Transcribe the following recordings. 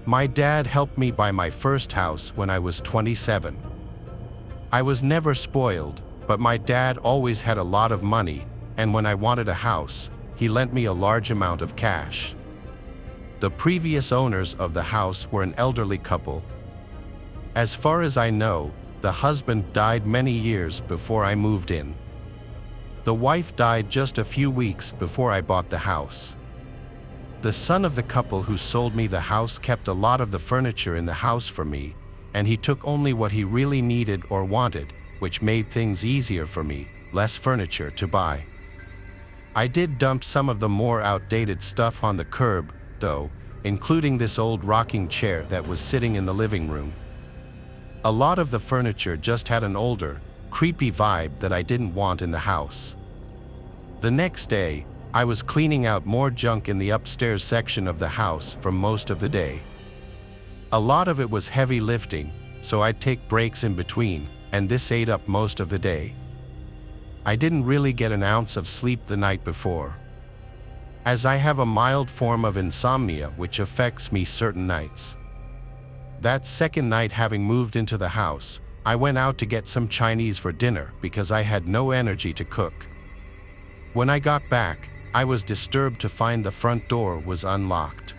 My dad helped me buy my first house when I was 27. I was never spoiled, but my dad always had a lot of money, and when I wanted a house, he lent me a large amount of cash. The previous owners of the house were an elderly couple. As far as I know, the husband died many years before I moved in. The wife died just a few weeks before I bought the house. The son of the couple who sold me the house kept a lot of the furniture in the house for me, and he took only what he really needed or wanted, which made things easier for me, less furniture to buy. I did dump some of the more outdated stuff on the curb, though, including this old rocking chair that was sitting in the living room. A lot of the furniture just had an older, creepy vibe that I didn't want in the house. The next day, I was cleaning out more junk in the upstairs section of the house for most of the day. A lot of it was heavy lifting, so I'd take breaks in between, and this ate up most of the day. I didn't really get an ounce of sleep the night before. As I have a mild form of insomnia which affects me certain nights. That second night, having moved into the house, I went out to get some Chinese for dinner because I had no energy to cook. When I got back, I was disturbed to find the front door was unlocked.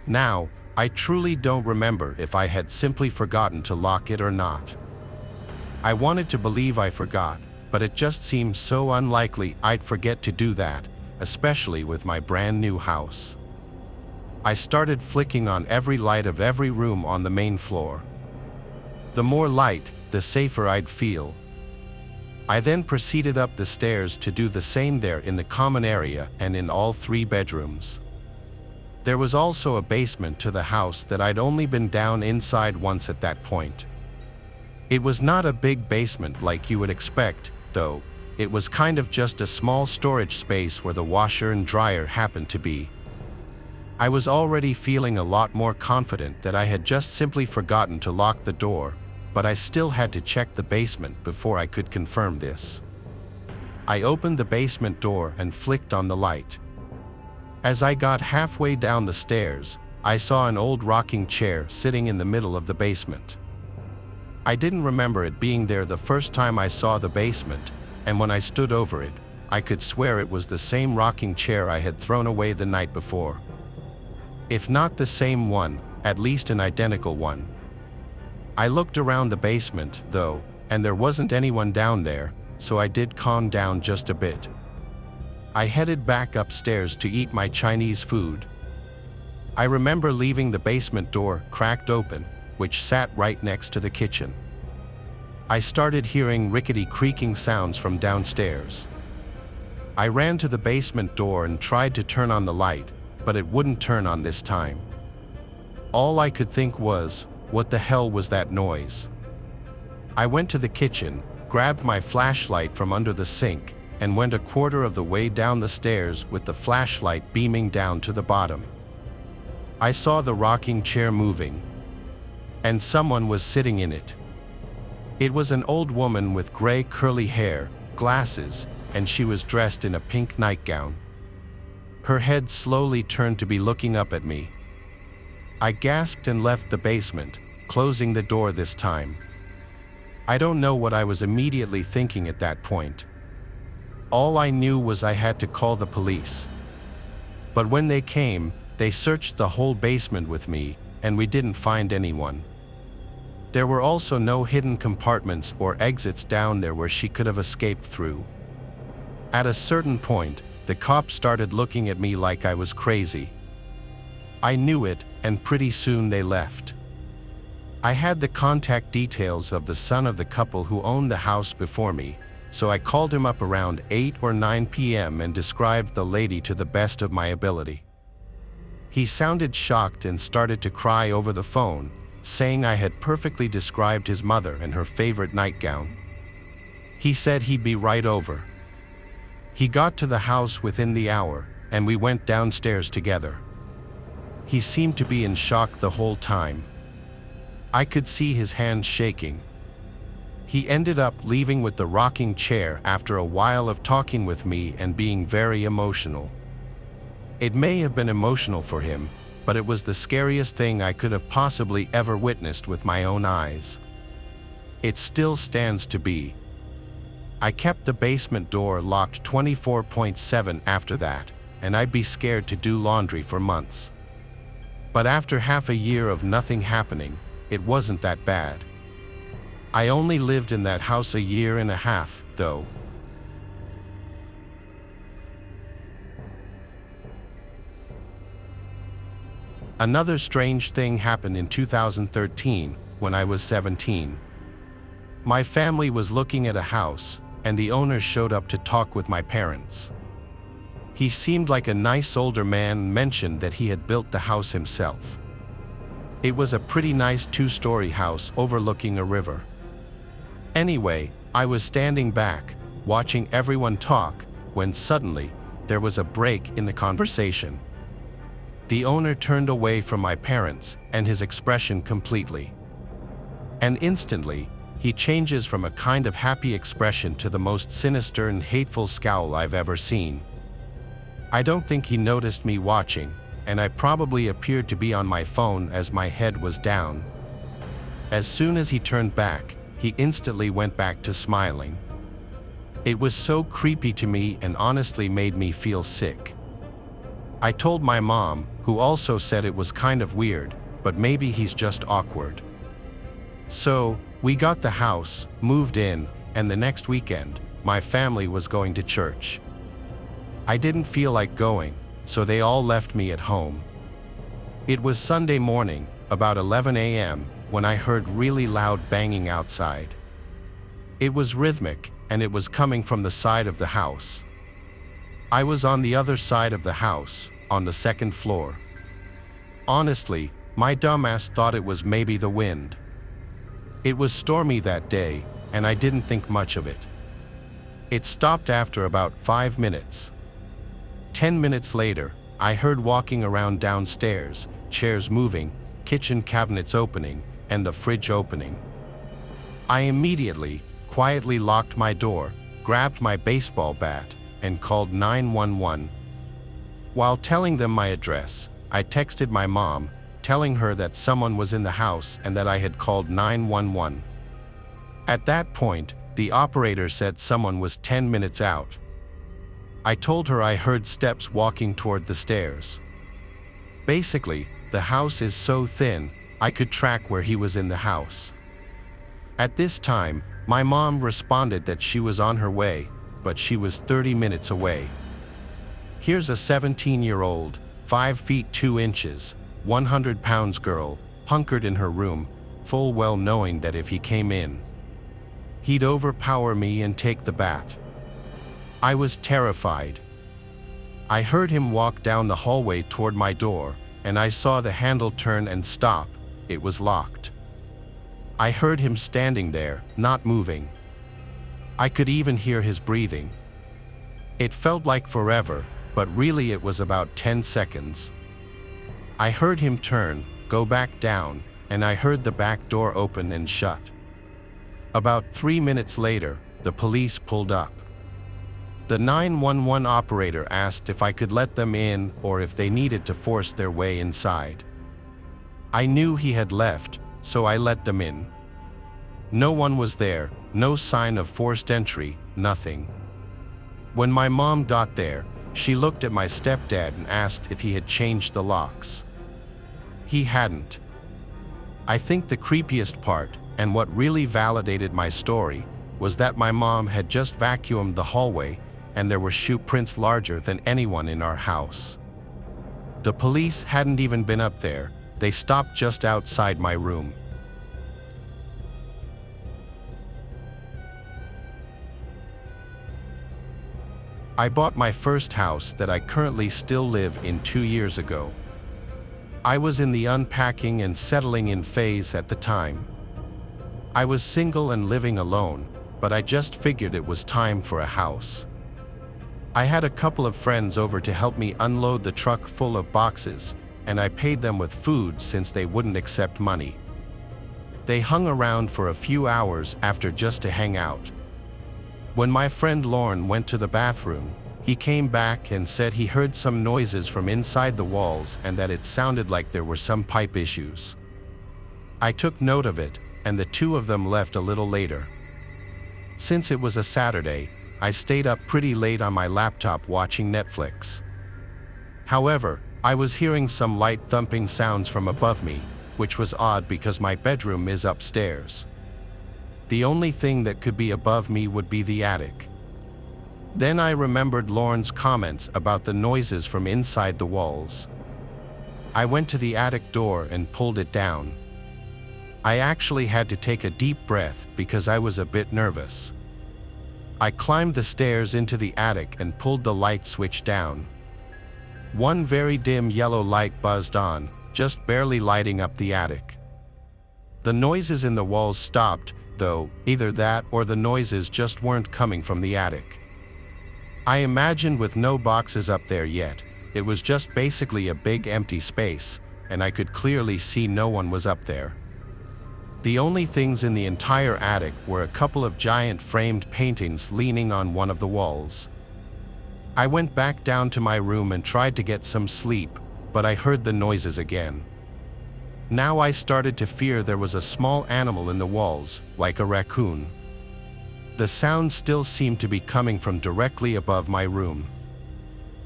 Now, I truly don't remember if I had simply forgotten to lock it or not. I wanted to believe I forgot, but it just seemed so unlikely I'd forget to do that, especially with my brand new house. I started flicking on every light of every room on the main floor. The more light, the safer I'd feel. I then proceeded up the stairs to do the same there in the common area and in all 3 bedrooms. There was also a basement to the house that I'd only been down inside once at that point. It was not a big basement like you would expect, though. It was kind of just a small storage space where the washer and dryer happened to be. I was already feeling a lot more confident that I had just simply forgotten to lock the door, but I still had to check the basement before I could confirm this. I opened the basement door and flicked on the light. As I got halfway down the stairs, I saw an old rocking chair sitting in the middle of the basement. I didn't remember it being there the first time I saw the basement, and when I stood over it, I could swear it was the same rocking chair I had thrown away the night before. If not the same one, at least an identical one. I looked around the basement, though, and there wasn't anyone down there, so I did calm down just a bit. I headed back upstairs to eat my Chinese food. I remember leaving the basement door cracked open, which sat right next to the kitchen. I started hearing rickety creaking sounds from downstairs. I ran to the basement door and tried to turn on the light, but it wouldn't turn on this time. All I could think was, what the hell was that noise? I went to the kitchen, grabbed my flashlight from under the sink, and went a quarter of the way down the stairs with the flashlight beaming down to the bottom. I saw the rocking chair moving, and someone was sitting in it. It was an old woman with gray curly hair, glasses, and she was dressed in a pink nightgown. Her head slowly turned to be looking up at me. I gasped and left the basement, closing the door this time. I don't know what I was immediately thinking at that point. All I knew was I had to call the police. But when they came, they searched the whole basement with me, and we didn't find anyone. There were also no hidden compartments or exits down there where she could have escaped through. At a certain point, the cops started looking at me like I was crazy. I knew it, and pretty soon they left. I had the contact details of the son of the couple who owned the house before me, so I called him up around 8 or 9 p.m. and described the lady to the best of my ability. He sounded shocked and started to cry over the phone, saying I had perfectly described his mother and her favorite nightgown. He said he'd be right over. He got to the house within the hour, and we went downstairs together. He seemed to be in shock the whole time. I could see his hands shaking. He ended up leaving with the rocking chair after a while of talking with me and being very emotional. It may have been emotional for him, but it was the scariest thing I could have possibly ever witnessed with my own eyes. It still stands to be. I kept the basement door locked 24/7 after that, and I'd be scared to do laundry for months. But after half a year of nothing happening, it wasn't that bad. I only lived in that house a year and a half, though. Another strange thing happened in 2013, when I was 17. My family was looking at a house, and the owner showed up to talk with my parents. He seemed like a nice older man and mentioned that he had built the house himself. It was a pretty nice 2-story house overlooking a river. Anyway, I was standing back, watching everyone talk, when suddenly, there was a break in the conversation. The owner turned away from my parents and his expression completely. And instantly, he changes from a kind of happy expression to the most sinister and hateful scowl I've ever seen. I don't think he noticed me watching, and I probably appeared to be on my phone as my head was down. As soon as he turned back, he instantly went back to smiling. It was so creepy to me and honestly made me feel sick. I told my mom, who also said it was kind of weird, but maybe he's just awkward. So, we got the house, moved in, and the next weekend, my family was going to church. I didn't feel like going, so they all left me at home. It was Sunday morning, about 11 a.m., when I heard really loud banging outside. It was rhythmic, and it was coming from the side of the house. I was on the other side of the house, on the second floor. Honestly, my dumbass thought it was maybe the wind. It was stormy that day, and I didn't think much of it. It stopped after about 5 minutes. 10 minutes later, I heard walking around downstairs, chairs moving, kitchen cabinets opening, and the fridge opening. I immediately, quietly locked my door, grabbed my baseball bat, and called 911. While telling them my address, I texted my mom, telling her that someone was in the house and that I had called 911. At that point, the operator said someone was 10 minutes out. I told her I heard steps walking toward the stairs. Basically, the house is so thin, I could track where he was in the house. At this time, my mom responded that she was on her way, but she was 30 minutes away. Here's a 17-year-old, 5 feet 2 inches, 100 pounds girl, hunkered in her room, full well knowing that if he came in, he'd overpower me and take the bat. I was terrified. I heard him walk down the hallway toward my door, and I saw the handle turn and stop. It was locked. I heard him standing there, not moving. I could even hear his breathing. It felt like forever, but really it was about 10 seconds. I heard him turn, go back down, and I heard the back door open and shut. About 3 minutes later, the police pulled up. The 911 operator asked if I could let them in or if they needed to force their way inside. I knew he had left, so I let them in. No one was there, no sign of forced entry, nothing. When my mom got there, she looked at my stepdad and asked if he had changed the locks. He hadn't. I think the creepiest part, and what really validated my story, was that my mom had just vacuumed the hallway, and there were shoe prints larger than anyone in our house. The police hadn't even been up there, they stopped just outside my room. I bought my first house that I currently still live in 2 years ago. I was in the unpacking and settling in phase at the time. I was single and living alone, but I just figured it was time for a house. I had a couple of friends over to help me unload the truck full of boxes, and I paid them with food since they wouldn't accept money. They hung around for a few hours after just to hang out. When my friend Lauren went to the bathroom, He came back and said he heard some noises from inside the walls and that it sounded like there were some pipe issues. I took note of it, and the two of them left a little later. Since it was a Saturday, I stayed up pretty late on my laptop watching Netflix. However, I was hearing some light thumping sounds from above me, which was odd because my bedroom is upstairs. The only thing that could be above me would be the attic. Then I remembered Lauren's comments about the noises from inside the walls. I went to the attic door and pulled it down. I actually had to take a deep breath because I was a bit nervous. I climbed the stairs into the attic and pulled the light switch down. One very dim yellow light buzzed on, just barely lighting up the attic. The noises in the walls stopped, though, either that or the noises just weren't coming from the attic. I imagined with no boxes up there yet, it was just basically a big empty space, and I could clearly see no one was up there. The only things in the entire attic were a couple of giant framed paintings leaning on one of the walls. I went back down to my room and tried to get some sleep, but I heard the noises again. Now I started to fear there was a small animal in the walls, like a raccoon. The sound still seemed to be coming from directly above my room.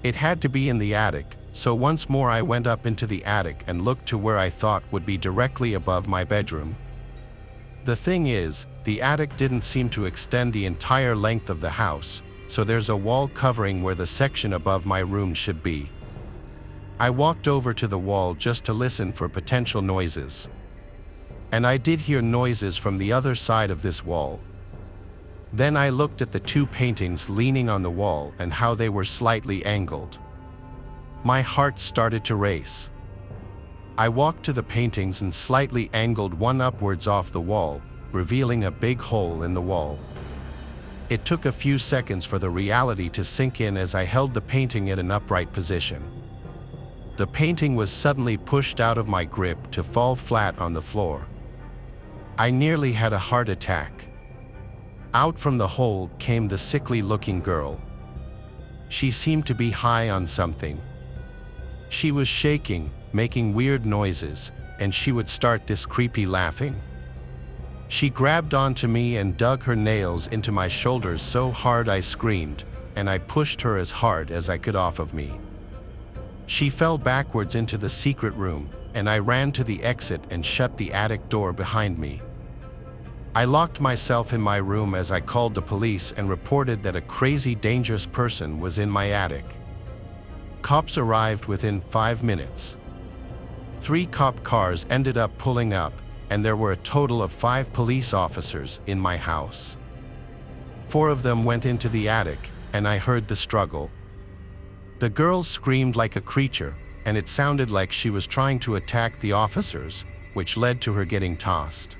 It had to be in the attic, so once more I went up into the attic and looked to where I thought would be directly above my bedroom. The thing is, the attic didn't seem to extend the entire length of the house, so there's a wall covering where the section above my room should be. I walked over to the wall just to listen for potential noises. And I did hear noises from the other side of this wall. Then I looked at the two paintings leaning on the wall and how they were slightly angled. My heart started to race. I walked to the paintings and slightly angled one upwards off the wall, revealing a big hole in the wall. It took a few seconds for the reality to sink in as I held the painting at an upright position. The painting was suddenly pushed out of my grip to fall flat on the floor. I nearly had a heart attack. Out from the hole came the sickly-looking girl. She seemed to be high on something. She was shaking, making weird noises, and she would start this creepy laughing. She grabbed onto me and dug her nails into my shoulders so hard I screamed, and I pushed her as hard as I could off of me. She fell backwards into the secret room, and I ran to the exit and shut the attic door behind me. I locked myself in my room as I called the police and reported that a crazy, dangerous person was in my attic. Cops arrived within 5 minutes. 3 cop cars ended up pulling up, and there were a total of 5 police officers in my house. 4 of them went into the attic, and I heard the struggle. The girl screamed like a creature, and it sounded like she was trying to attack the officers, which led to her getting tossed.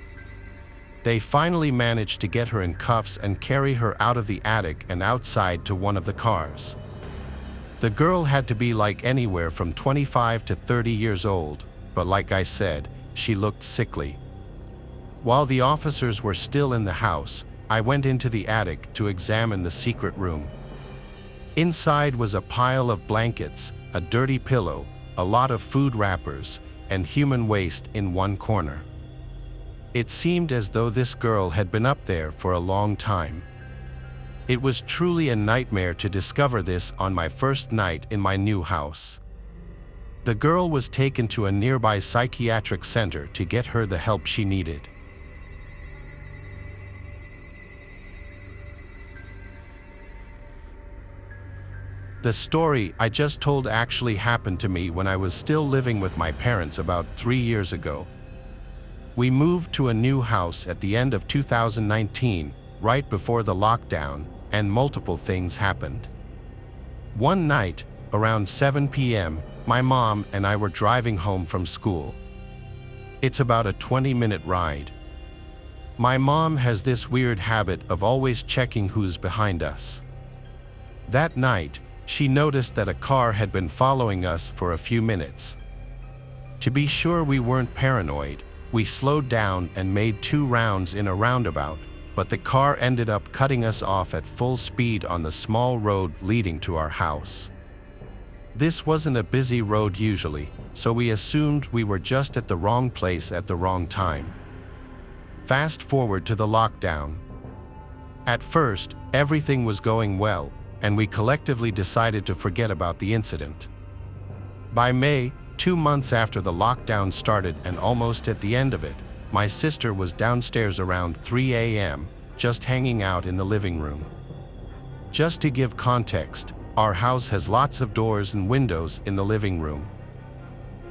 They finally managed to get her in cuffs and carry her out of the attic and outside to one of the cars. The girl had to be like anywhere from 25 to 30 years old, but like I said, she looked sickly. While the officers were still in the house, I went into the attic to examine the secret room. Inside was a pile of blankets, a dirty pillow, a lot of food wrappers, and human waste in one corner. It seemed as though this girl had been up there for a long time. It was truly a nightmare to discover this on my first night in my new house. The girl was taken to a nearby psychiatric center to get her the help she needed. The story I just told actually happened to me when I was still living with my parents about 3 years ago. We moved to a new house at the end of 2019, right before the lockdown, and multiple things happened. One night, around 7 p.m., my mom and I were driving home from school. It's about a 20-minute ride. My mom has this weird habit of always checking who's behind us. That night, she noticed that a car had been following us for a few minutes. To be sure we weren't paranoid, we slowed down and made 2 rounds in a roundabout, but the car ended up cutting us off at full speed on the small road leading to our house. This wasn't a busy road usually, so we assumed we were just at the wrong place at the wrong time. Fast forward to the lockdown. At first, everything was going well, and we collectively decided to forget about the incident. By May, 2 months after the lockdown started and almost at the end of it, my sister was downstairs around 3 a.m., just hanging out in the living room. Just to give context, our house has lots of doors and windows in the living room.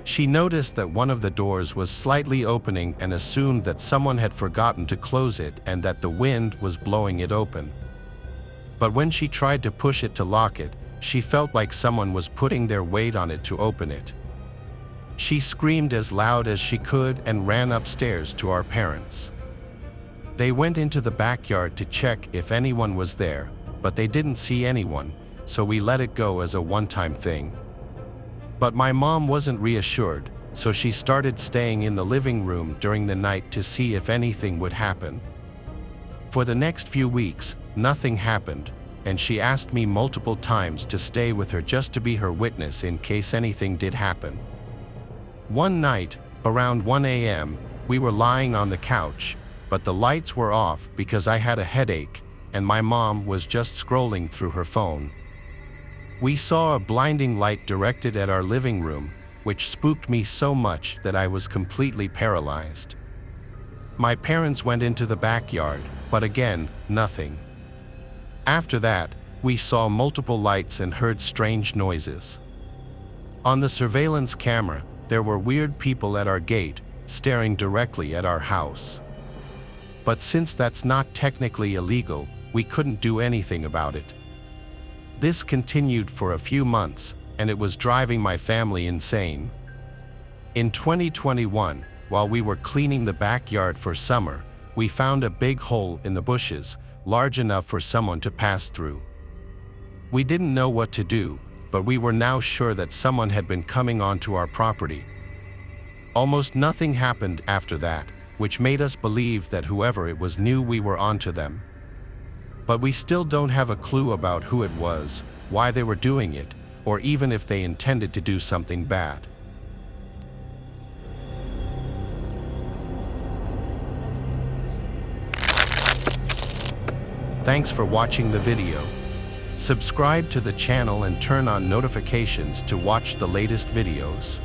She noticed that one of the doors was slightly opening and assumed that someone had forgotten to close it and that the wind was blowing it open. But when she tried to push it to lock it, she felt like someone was putting their weight on it to open it. She screamed as loud as she could and ran upstairs to our parents. They went into the backyard to check if anyone was there, but they didn't see anyone, so we let it go as a one-time thing. But my mom wasn't reassured, so she started staying in the living room during the night to see if anything would happen. For the next few weeks, nothing happened, and she asked me multiple times to stay with her just to be her witness in case anything did happen. One night, around 1 a.m., we were lying on the couch, but the lights were off because I had a headache, and my mom was just scrolling through her phone. We saw a blinding light directed at our living room, which spooked me so much that I was completely paralyzed. My parents went into the backyard, but again, nothing. After that, we saw multiple lights and heard strange noises. On the surveillance camera, there were weird people at our gate, staring directly at our house. But since that's not technically illegal, we couldn't do anything about it. This continued for a few months, and it was driving my family insane. In 2021, while we were cleaning the backyard for summer, we found a big hole in the bushes, large enough for someone to pass through. We didn't know what to do, but we were now sure that someone had been coming onto our property. Almost nothing happened after that, which made us believe that whoever it was knew we were onto them. But we still don't have a clue about who it was, why they were doing it, or even if they intended to do something bad. Thanks for watching the video. Subscribe to the channel and turn on notifications to watch the latest videos.